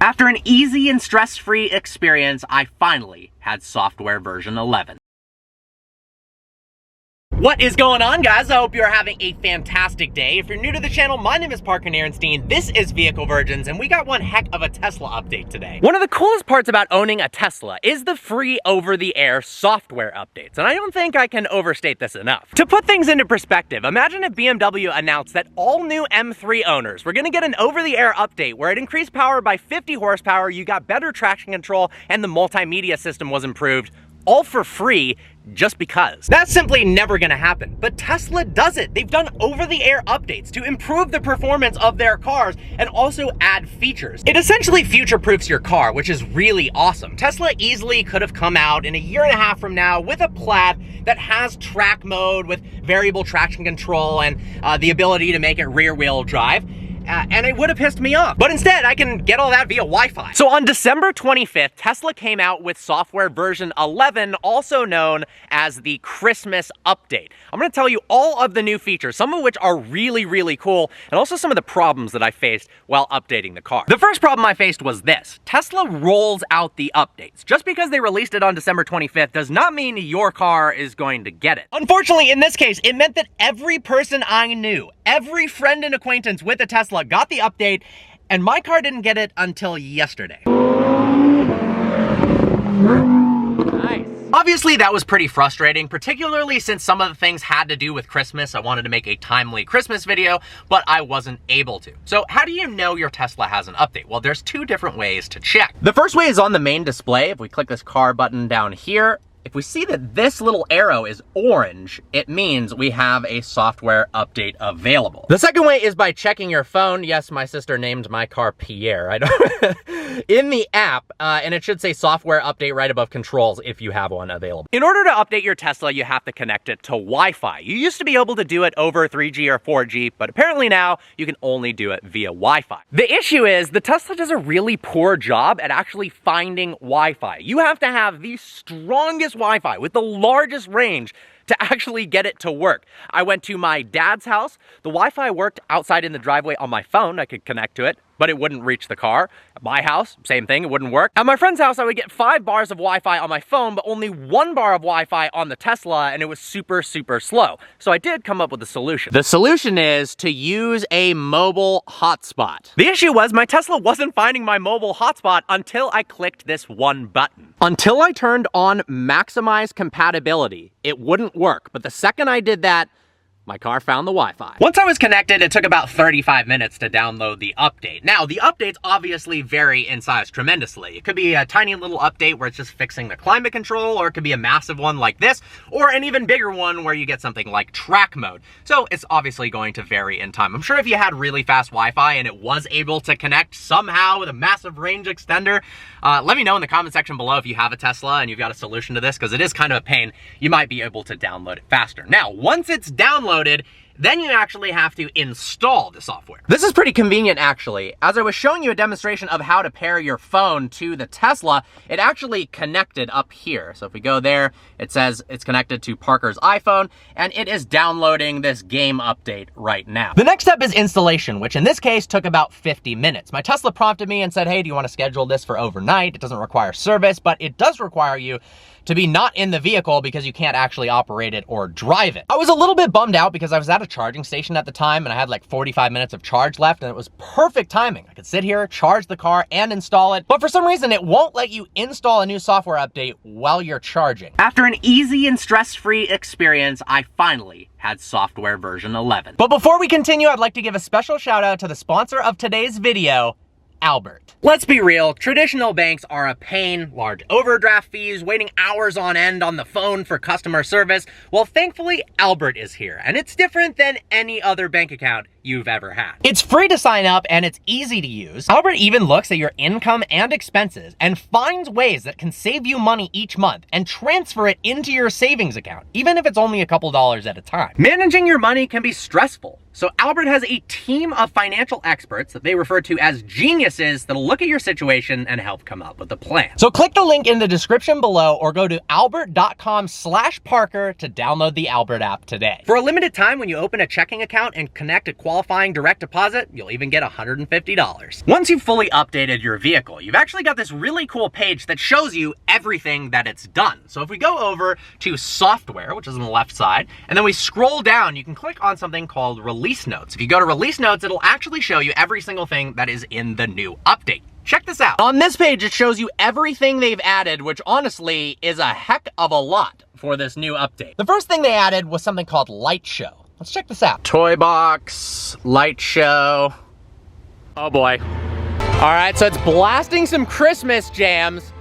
After an easy and stress-free experience, I finally had software version 11. What is going on, guys? I hope you're having a fantastic day. If you're new to the channel, my name is Parker Nierenstein. This is Vehicle Virgins, and we got one heck of a Tesla update today. One of the coolest parts about owning a Tesla is the free over-the-air software updates, and I don't think I can overstate this enough. To put things into perspective, imagine if BMW announced that all new M3 owners were gonna get an over-the-air update where it increased power by 50 horsepower, you got better traction control, and the multimedia system was improved, all for free, just because. That's simply never gonna happen, but Tesla does it. They've done over-the-air updates to improve the performance of their cars and also add features. It essentially future-proofs your car, which is really awesome. Tesla easily could have come out in a year and a half from now with a Plaid that has track mode with variable traction control and the ability to make it rear-wheel drive. And it would have pissed me off. But instead, I can get all that via Wi-Fi. So on December 25th, Tesla came out with software version 11, also known as the Christmas update. I'm gonna tell you all of the new features, some of which are really, really cool, and also some of the problems that I faced while updating the car. The first problem I faced was this. Tesla rolls out the updates. Just because they released it on December 25th does not mean your car is going to get it. Unfortunately, in this case, it meant that every person I knew, every friend and acquaintance with a Tesla got the update, and my car didn't get it until yesterday. Nice. Obviously, that was pretty frustrating, particularly since some of the things had to do with Christmas. I wanted to make a timely Christmas video, but I wasn't able to. So how do you know your Tesla has an update? Well, there's two different ways to check. The first way is on the main display. If we click this car button down here, if we see that this little arrow is orange, it means we have a software update available. The second way is by checking your phone. Yes, my sister named my car Pierre. I don't in the app, and it should say software update right above controls if you have one available. In order to update your Tesla, you have to connect it to Wi-Fi. You used to be able to do it over 3G or 4G, but apparently now you can only do it via Wi-Fi. The issue is the Tesla does a really poor job at actually finding Wi-Fi. You have to have the strongest Wi-Fi with the largest range to actually get it to work. I went to my dad's house. The Wi-Fi worked outside in the driveway on my phone. I could connect to it, but it wouldn't reach the car. At my house, same thing, it wouldn't work. At my friend's house, I would get 5 bars of Wi-Fi on my phone, but only 1 bar of Wi-Fi on the Tesla, and it was super, super slow. So I did come up with a solution. The solution is to use a mobile hotspot. The issue was my Tesla wasn't finding my mobile hotspot until I clicked this one button. Until I turned on maximize compatibility, it wouldn't work. But the second I did that, my car found the Wi-Fi. Once I was connected, it took about 35 minutes to download the update. Now, the updates obviously vary in size tremendously. It could be a tiny little update where it's just fixing the climate control, or it could be a massive one like this, or an even bigger one where you get something like track mode. So it's obviously going to vary in time. I'm sure if you had really fast Wi-Fi and it was able to connect somehow with a massive range extender, let me know in the comment section below if you have a Tesla and you've got a solution to this, because it is kind of a pain. You might be able to download it faster. Now, once it's downloaded, then you actually have to install the software. This is pretty convenient, actually. As I was showing you a demonstration of how to pair your phone to the Tesla, it actually connected up here. So if we go there, it says it's connected to Parker's iPhone, and it is downloading this game update right now. The next step is installation, which in this case took about 50 minutes. My Tesla prompted me and said, hey, do you want to schedule this for overnight? It doesn't require service, but it does require you to be not in the vehicle because you can't actually operate it or drive it. I was a little bit bummed out because I was at a charging station at the time and I had like 45 minutes of charge left, and it was perfect timing. I could sit here, charge the car, and install it, but for some reason it won't let you install a new software update while you're charging. After an easy and stress-free experience, I finally had software version 11. But before we continue, I'd like to give a special shout out to the sponsor of today's video, Albert. Let's be real, traditional banks are a pain, large overdraft fees, waiting hours on end on the phone for customer service. Well, thankfully, Albert is here, and it's different than any other bank account you've ever had. It's free to sign up and it's easy to use. Albert even looks at your income and expenses and finds ways that can save you money each month and transfer it into your savings account, even if it's only a couple dollars at a time. Managing your money can be stressful, So Albert has a team of financial experts that they refer to as geniuses that'll look at your situation and help come up with a plan. So click the link in the description below or go to albert.com/Parker to download the Albert app today. For a limited time, when you open a checking account and connect a qualifying direct deposit, you'll even get $150. Once you've fully updated your vehicle, you've actually got this really cool page that shows you everything that it's done. So if we go over to software, which is on the left side, and then we scroll down, you can click on something called release notes. If you go to release notes, it'll actually show you every single thing that is in the new update. Check this out. On this page, it shows you everything they've added, which honestly is a heck of a lot for this new update. The first thing they added was something called Light Show. Let's check this out. Toy box, light show. Oh boy. All right, so it's blasting some Christmas jams,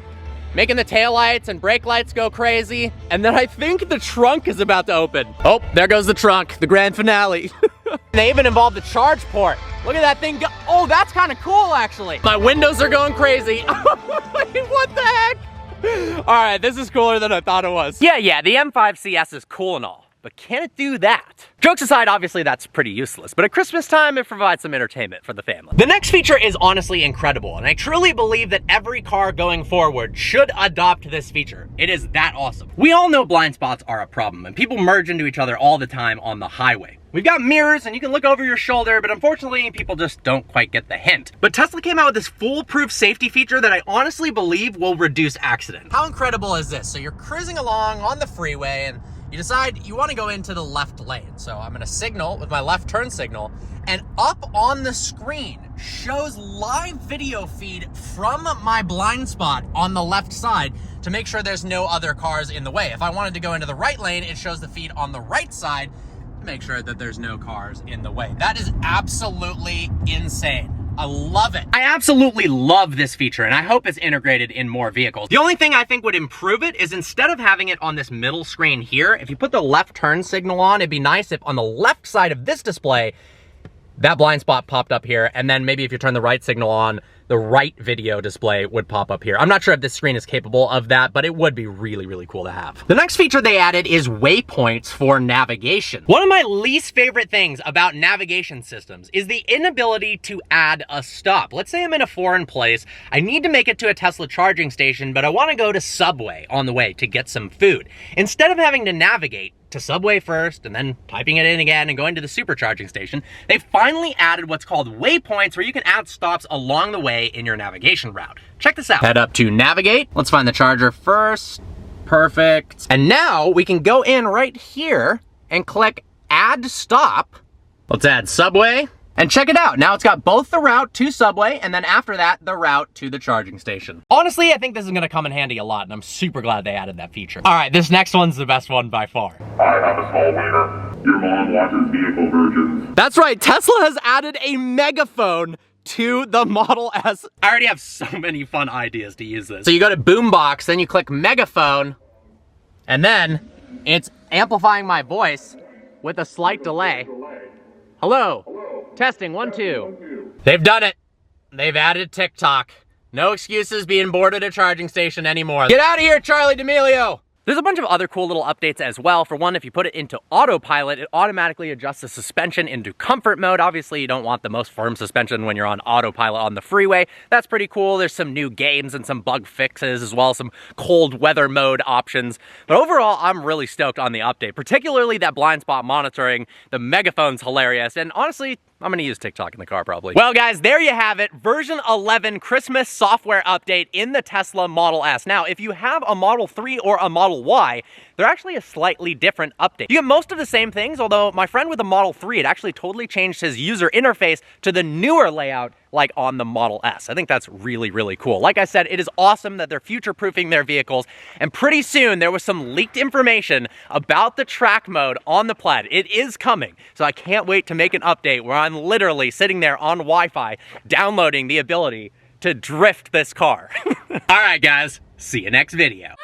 making the taillights and brake lights go crazy. And then I think the trunk is about to open. Oh, there goes the trunk, the grand finale. They even involved the charge port. Look at that thing go. Oh, that's kind of cool, actually. My windows are going crazy. What the heck? All right, this is cooler than I thought it was. Yeah, the M5 CS is cool and all, but can it do that? Jokes aside, obviously that's pretty useless, but at Christmas time, it provides some entertainment for the family. The next feature is honestly incredible, and I truly believe that every car going forward should adopt this feature. It is that awesome. We all know blind spots are a problem, and people merge into each other all the time on the highway. We've got mirrors and you can look over your shoulder, but unfortunately people just don't quite get the hint. But Tesla came out with this foolproof safety feature that I honestly believe will reduce accidents. How incredible is this? So you're cruising along on the freeway and you decide you want to go into the left lane. So I'm gonna signal with my left turn signal, and up on the screen shows live video feed from my blind spot on the left side to make sure there's no other cars in the way. If I wanted to go into the right lane, it shows the feed on the right side, make sure that there's no cars in the way. That is absolutely insane. I love it. I absolutely love this feature, and I hope it's integrated in more vehicles. The only thing I think would improve it is instead of having it on this middle screen here, if you put the left turn signal on, it'd be nice if on the left side of this display, that blind spot popped up here, and then maybe if you turn the right signal on, the right video display would pop up here. I'm not sure if this screen is capable of that, but it would be really, really cool to have. The next feature they added is waypoints for navigation. One of my least favorite things about navigation systems is the inability to add a stop. Let's say I'm in a foreign place, I need to make it to a Tesla charging station, but I want to go to Subway on the way to get some food. Instead of having to navigate to Subway first and then typing it in again and going to the supercharging station, they finally added what's called waypoints, where you can add stops along the way in your navigation route. Check this out. Head up to navigate. Let's find the charger first. Perfect. And now we can go in right here and click add stop. Let's add Subway. And check it out, now it's got both the route to Subway and then after that, the route to the charging station. Honestly, I think this is gonna come in handy a lot and I'm super glad they added that feature. All right, this next one's the best one by far. I have a small wiener. Your mom watches vehicle virgins. That's right, Tesla has added a Megaphone to the Model S. I already have so many fun ideas to use this. So you go to Boombox, then you click Megaphone, and then it's amplifying my voice with a slight delay. Hello. Testing, 1, 2. They've done it. They've added TikTok. No excuses being bored at a charging station anymore. Get out of here, Charlie D'Amelio. There's a bunch of other cool little updates as well. For one, if you put it into autopilot, it automatically adjusts the suspension into comfort mode. Obviously, you don't want the most firm suspension when you're on autopilot on the freeway. That's pretty cool. There's some new games and some bug fixes, as well as some cold weather mode options. But overall, I'm really stoked on the update, particularly that blind spot monitoring. The Megaphone's hilarious, and honestly, I'm gonna use TikTok in the car probably. Well guys, there you have it. Version 11 Christmas software update in the Tesla Model S. Now, if you have a Model 3 or a Model Y, they're actually a slightly different update. You get most of the same things, although my friend with a Model 3 had actually totally changed his user interface to the newer layout like on the Model S. I think that's really, really cool. Like I said, it is awesome that they're future-proofing their vehicles, and pretty soon there was some leaked information about the track mode on the Plaid. It is coming, so I can't wait to make an update where I'm literally sitting there on Wi-Fi downloading the ability to drift this car. All right, guys, see you next video.